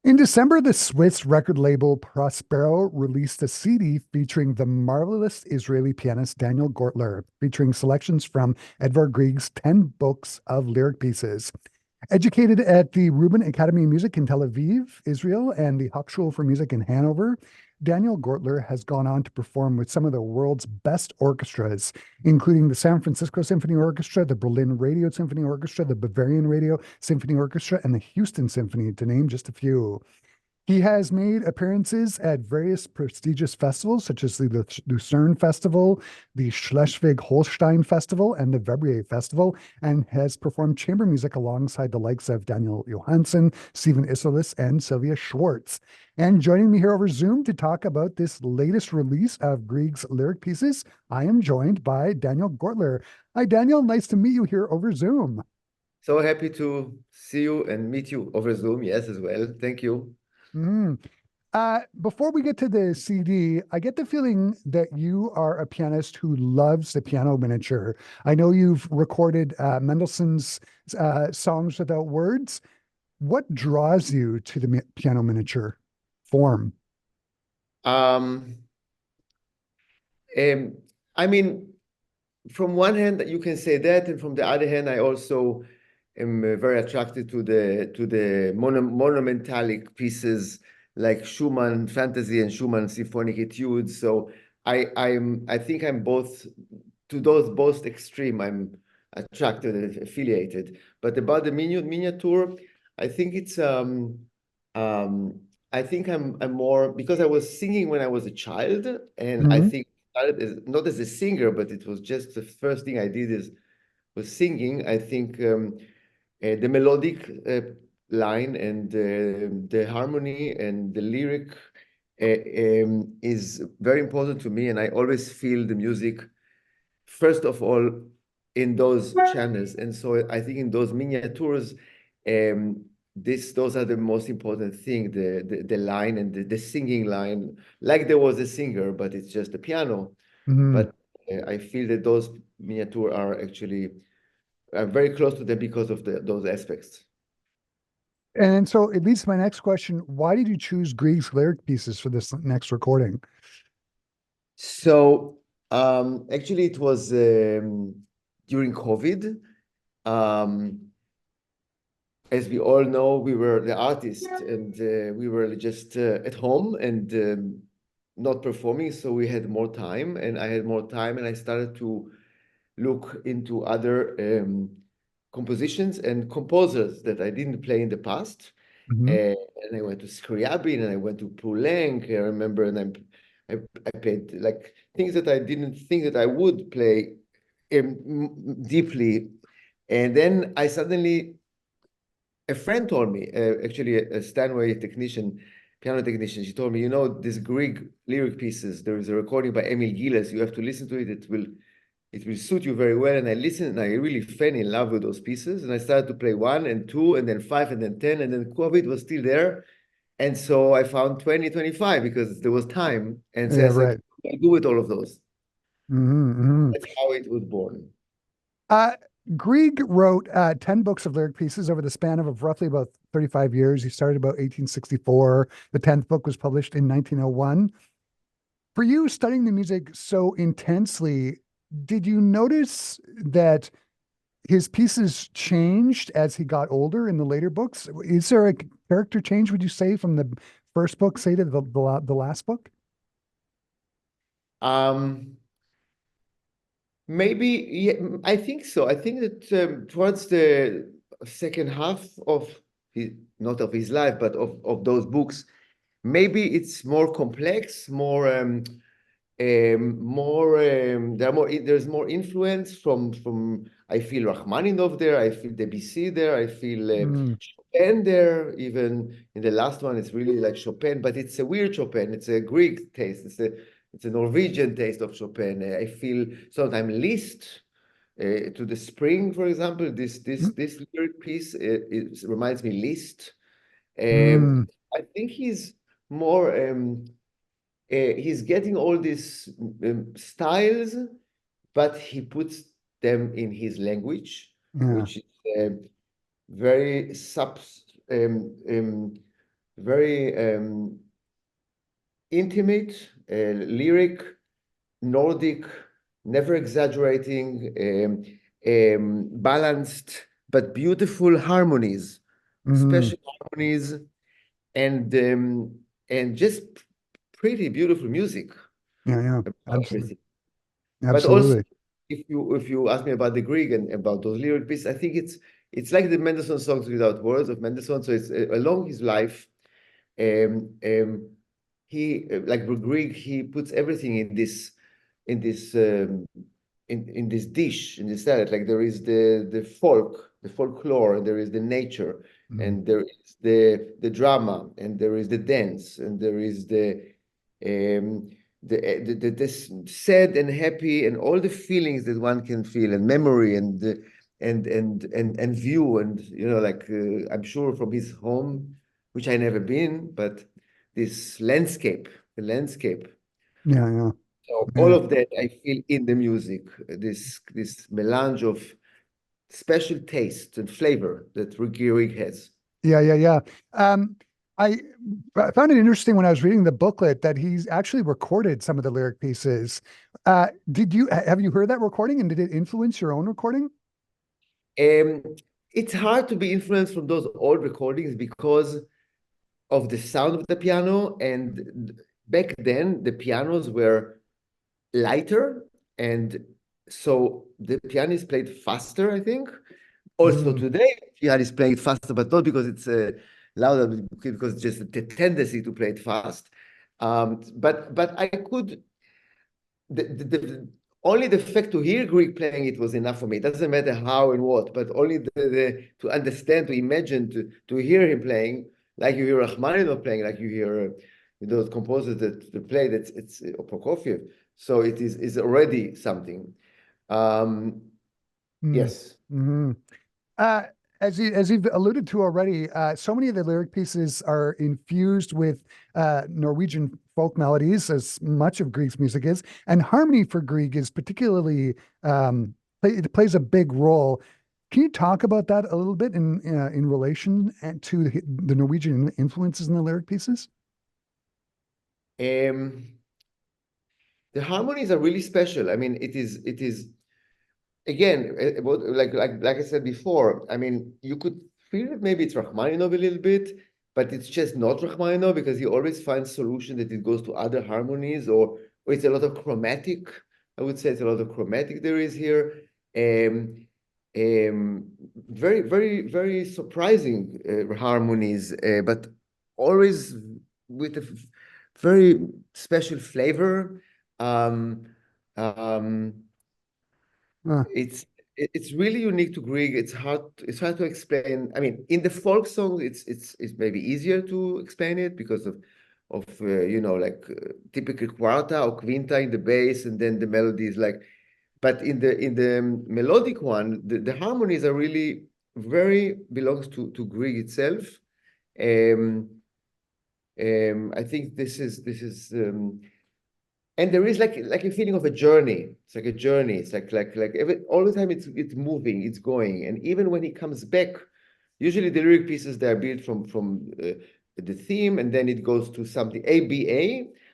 In December, the Swiss record label Prospero released a CD featuring the marvelous Israeli pianist Daniel Gortler, featuring selections from Edvard Grieg's 10 books of lyric pieces. Educated at the Rubin Academy of Music in Tel Aviv, Israel, and the Hochschule for Music in Hanover, Daniel Gortler has gone on to perform with some of the world's best orchestras, including the San Francisco Symphony Orchestra, the Berlin Radio Symphony Orchestra, the Bavarian Radio Symphony Orchestra, and the Houston Symphony, to name just a few. He has made appearances at various prestigious festivals, such as the Lucerne Festival, the Schleswig-Holstein Festival, and the Verbier Festival, and has performed chamber music alongside the likes of Daniel Johansson, Stephen Isserlis, and Sylvia Schwartz. And joining me here over Zoom to talk about this latest release of Grieg's lyric pieces, I am joined by Daniel Gortler. Hi, Daniel. Nice to meet you here over Zoom. So happy to see you and meet you over Zoom. Yes, as well. Thank you. Mm. Before we get to the CD, I get the feeling that you are a pianist who loves the piano miniature. I know you've recorded Mendelssohn's Songs Without Words. What draws you to the piano miniature form? Um, I mean, from one hand, you can say that, and from the other hand, I also am very attracted to the monumentalic pieces like Schumann Fantasy and Schumann Symphonic Etudes. So I think I'm both to those both extreme. I'm attracted and affiliated. But about the miniature, I think it's I think I'm more because I was singing when I was a child, and I Mhm. think started as, not as a singer, but it was just the first thing I did was singing. I think the melodic line and the harmony and the lyric is very important to me, and I always feel the music first of all in those channels. And so I think in those miniatures, those are the most important thing, the line and the singing line, like there was a singer, but it's just a piano. Mhm. But I feel that those miniature are actually very close to them because of those aspects. And so it leads to my next question. Why did you choose Grieg's lyric pieces for this next recording? So actually it was during COVID. Um, as we all know, we were the artists and we were just at home and not performing. So we had more time and I had more time and I started to look into other compositions and composers that I didn't play in the past. Mhm. And I went to Scriabin and I went to Poulenc, I remember, and I played like things that I didn't think that I would play deeply. And then I suddenly a friend told me, actually a Steinway technician, piano technician, she told me, you know, this Grieg lyric pieces, there is a recording by Emil Gilles, you have to listen to it, it will suit you very well. And I listened and I really fell in love with those pieces. And I started to play 1 and 2 and then 5 and then 10 and then COVID was still there. And so I found 2025 because there was time. And so I Yeah, said, right. I do with all of those. Mhm. That's how it was born. Uh, Grieg wrote 10 books of lyric pieces over the span of roughly about 35 years. He started about 1864. The 10th book was published in 1901. For you, studying the music so intensely, did you notice that his pieces changed as he got older in the later books? Is there a character change, would you say, from the first book, say, to the last book? Um, Maybe, yeah, I think so. I think that towards the second half of his, not of his life, but of those books, maybe it's more complex, there's more influence from I feel Rachmaninoff there, I feel Debussy there, I feel Mm, Chopin there. Even in the last one, it's really like Chopin, but it's a weird Chopin. It's a Greek taste. It's a Norwegian taste of Chopin. I feel sometimes Liszt to the Spring, for example. This lyric piece it reminds me Liszt. Um, mm, I think more. He's getting all these styles, but he puts them in his language, yeah. which is very um, um, very intimate, lyric, Nordic, never exaggerating, balanced but beautiful harmonies, Hmm. special harmonies, and just pretty beautiful music Yeah, yeah, about absolutely, everything. But also, absolutely. if you ask me about the Grieg and about those lyric pieces, I think it's like the Mendelssohn songs without words of Mendelssohn. So it's along his life, um, um, he like Grieg, he puts everything in this in this dish, in this salad. Like there is the folklore, and there is the nature, Mm. and there is the drama, and there is the dance, and there is um, this sad and happy, and all the feelings that one can feel, and memory, and view, and like I'm sure from his home, which I never been, but this landscape, the landscape. Yeah, yeah, So all yeah. of that I feel in the music, this melange of special taste and flavor that Ricky Rig has. Yeah, yeah, yeah. Um, I found it interesting when I was reading the booklet that he's actually recorded some of the lyric pieces. Have you heard that recording, and did it influence your own recording? Um, it's hard to be influenced from those old recordings because of the sound of the piano. And back then, the pianos were lighter. And so the pianist played faster, I think. Also Mm, today, piano is playing it faster, but not because it's louder, because it's just the tendency to play it fast. But I could only the fact to hear Greek playing it was enough for me. It doesn't matter how and what, but only to understand, to imagine, to hear him playing, like you hear Rachmaninoff playing, like you hear those composers that play. That's it's Prokofiev. So it is already something. Um, mm, yes. mhm. Uh, as you've alluded to already, so many of the lyric pieces are infused with Norwegian folk melodies, as much of Grieg's music is, and harmony for Grieg is particularly it plays a big role. Can you talk about that a little bit in relation to the Norwegian influences in the lyric pieces? Um, the harmonies are really special. I mean, it is again, like I said before, I mean, you could feel that maybe it's Rachmaninoff a little bit, but it's just not Rachmaninoff because he always finds solution that it goes to other harmonies, or it's a lot of chromatic. I would say it's a lot of chromatic there is here. Um, very, very, very surprising harmonies, but always with a very special flavor. Um, um, Uh, it's really unique to Grieg. It's hard to explain. I mean, in the folk song, it's maybe easier to explain it because of like typical quarta or quinta in the bass, and then the melody is like. But in the melodic one, the harmonies are really very belongs to Grieg itself. Um, I think this is. And there is like a feeling of a journey. It's like a journey. It's all the time it's moving, it's going. And even when he comes back, usually the lyric pieces they are built from the theme, and then it goes to something A B A.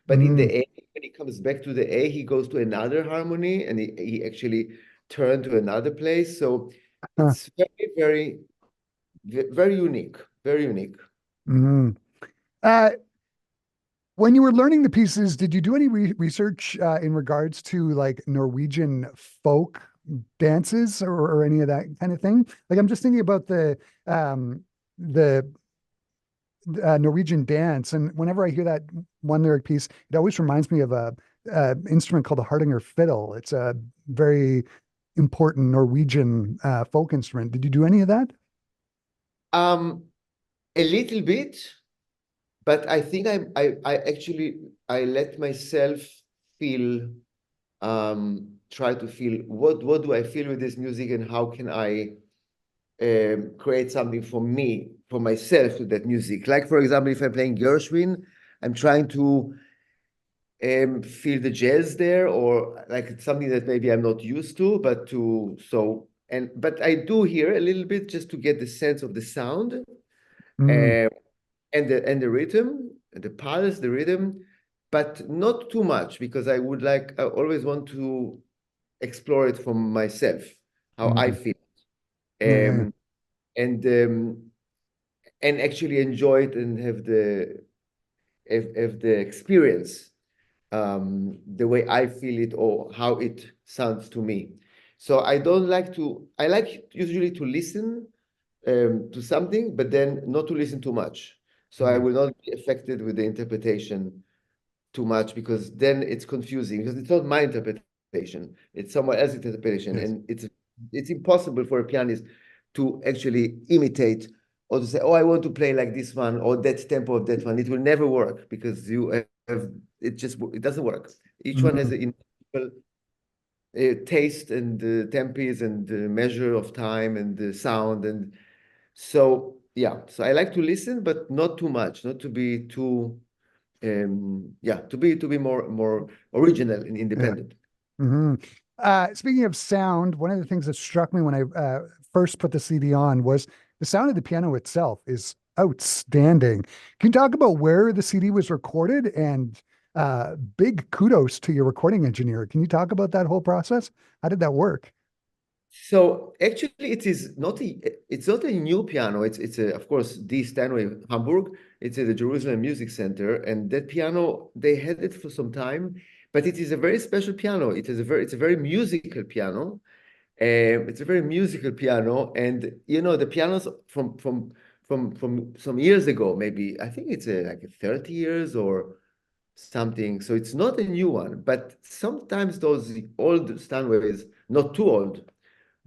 But in the mm, A, when he comes back to the A, he goes to another harmony, and he actually turned to another place. So uh, it's very, very, very unique. Very unique. mm. Uh, When you were learning the pieces, did you do any research in regards to like Norwegian folk dances or any of that kind of thing? Like I'm just thinking about the Norwegian dance, and whenever I hear that one lyric piece, it always reminds me of a instrument called the Hardanger fiddle. It's a very important Norwegian folk instrument. Did you do any of that? Um, a little bit. But I think I actually I let myself feel try to feel what do I feel with this music, and how can I create something for me, for myself, with that music. Like for example, if I'm playing Gershwin, I'm trying to feel the jazz there, or like it's something that maybe I'm not used to, but I do hear a little bit just to get the sense of the sound. Mm, Um, and the rhythm, the pulse, the rhythm, but not too much because I always want to explore it from myself, how I Mm. feel, Yeah. um, and um, and actually enjoy it and have the experience the way I feel it or how it sounds to me. So I like usually to listen to something, but then not to listen too much. So I Mm. will not be affected with the interpretation too much because then it's confusing because it's not my interpretation, it's someone else's interpretation, and Yes. it's impossible for a pianist to actually imitate or to say, oh, I want to play like this one or that tempo of that one. It will never work because you have it doesn't work. Each one has Mm. an individual taste and tempis and measure of time and the sound and so yeah. So I like to listen, but not too much, not to be too yeah, to be more original and Yeah. independent. Hmm. Speaking of sound, one of the things that struck me when I first put the CD on was the sound of the piano itself is outstanding. Can you talk about where the CD was recorded? And big kudos to your recording engineer. Can you talk about that whole process? How did that work? So actually, it's not a new piano. It's a, of course, D. Stanway, Hamburg. It's at the Jerusalem Music Center, and that piano they had it for some time, but it is a very special piano. It's a very musical piano. It's a very musical piano, and the pianos from some years ago, maybe I think it's like 30 years or something. So it's not a new one, but sometimes those old Stanways, not too old,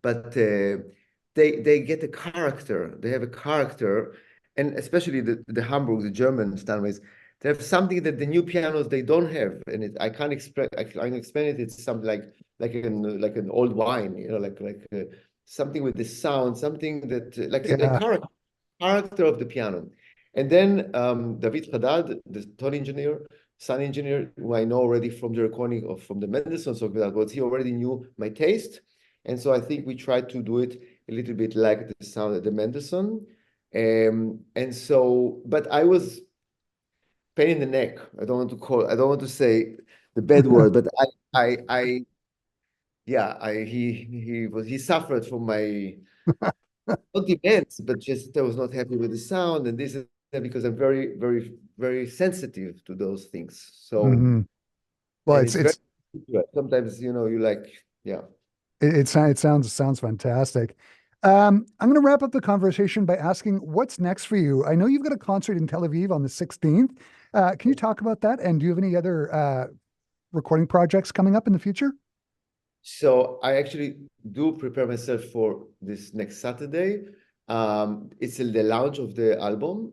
but they get a character. They have a character, and especially the Hamburg, the German Steinways, they have something that the new pianos they don't have, and I can't explain. I can explain it. It's something like an old wine, something with the sound, something that like a Yeah. character of the piano. And then David Haddad, the tone engineer, sound engineer, who I know already from the recording from the Mendelssohn song, was he already knew my taste. And so I think we tried to do it a little bit like the sound of the Mendelssohn. And so, but I was pain in the neck. I don't want to say the bad word, but yeah, he suffered from my, not demands, but just I was not happy with the sound and this and that because I'm very, very, very sensitive to those things. So, Hmm. Well, and it's it's very, it's sometimes, you like, yeah. it sounds fantastic. I'm going to wrap up the conversation by asking what's next for you. I know you've got a concert in Tel Aviv on the 16th. Can you talk about that? And do you have any other recording projects coming up in the future? So I actually do prepare myself for this next Saturday. It's the launch of the album.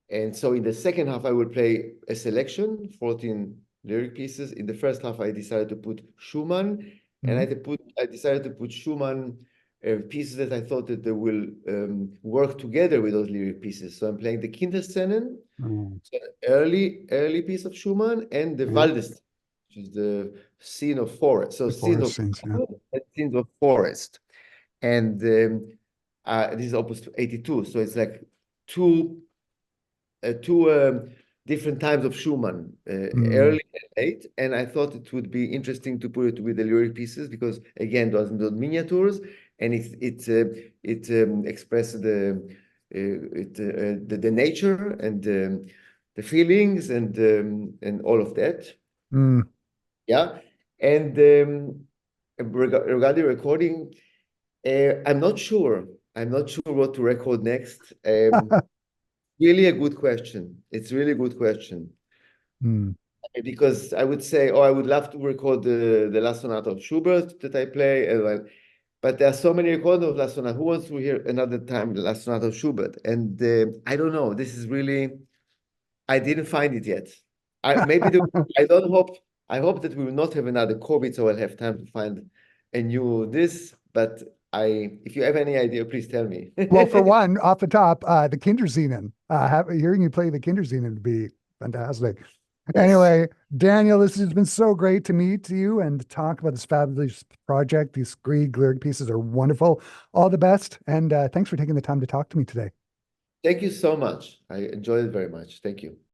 And so in the second half, I will play a selection, 14 lyric pieces. In the first half, I decided to put Schumann, and Mhm. I decided to put Schumann pieces that I thought that they will work together with those lyric pieces. So I'm playing the Kinderszenen, Oh, so early piece of Schumann, and the yeah, Waldestein, which is the scene of forest. So the scene of forest scenes. Yeah. scenes of forest, and this is Opus 82. So it's like two two different times of Schumann, Mm, early and late, and I thought it would be interesting to put it with the lyric pieces because again, those miniatures, and it expresses the nature and the feelings and all of that. mm. Yeah, and regarding recording, I'm not sure. I'm not sure what to record next. Really a good question. It's really a good question. Mm. Because I would say, oh, I would love to record the last sonata of Schubert that I play, but there are so many recordings of last sonata. Who wants to hear another time the last sonata of Schubert? And I don't know. This is really, I didn't find it yet. I don't hope. I hope that we will not have another COVID, so I'll have time to find a new this. But if you have any idea, please tell me. Well, for one, off the top, the Kinderscenen. Hearing you play the Kinderscenen would be fantastic. Yes. Anyway, Daniel, this has been so great to meet you and talk about this fabulous project. These Grieg lyric pieces are wonderful. All the best, and thanks for taking the time to talk to me today. Thank you so much. I enjoyed it very much. Thank you.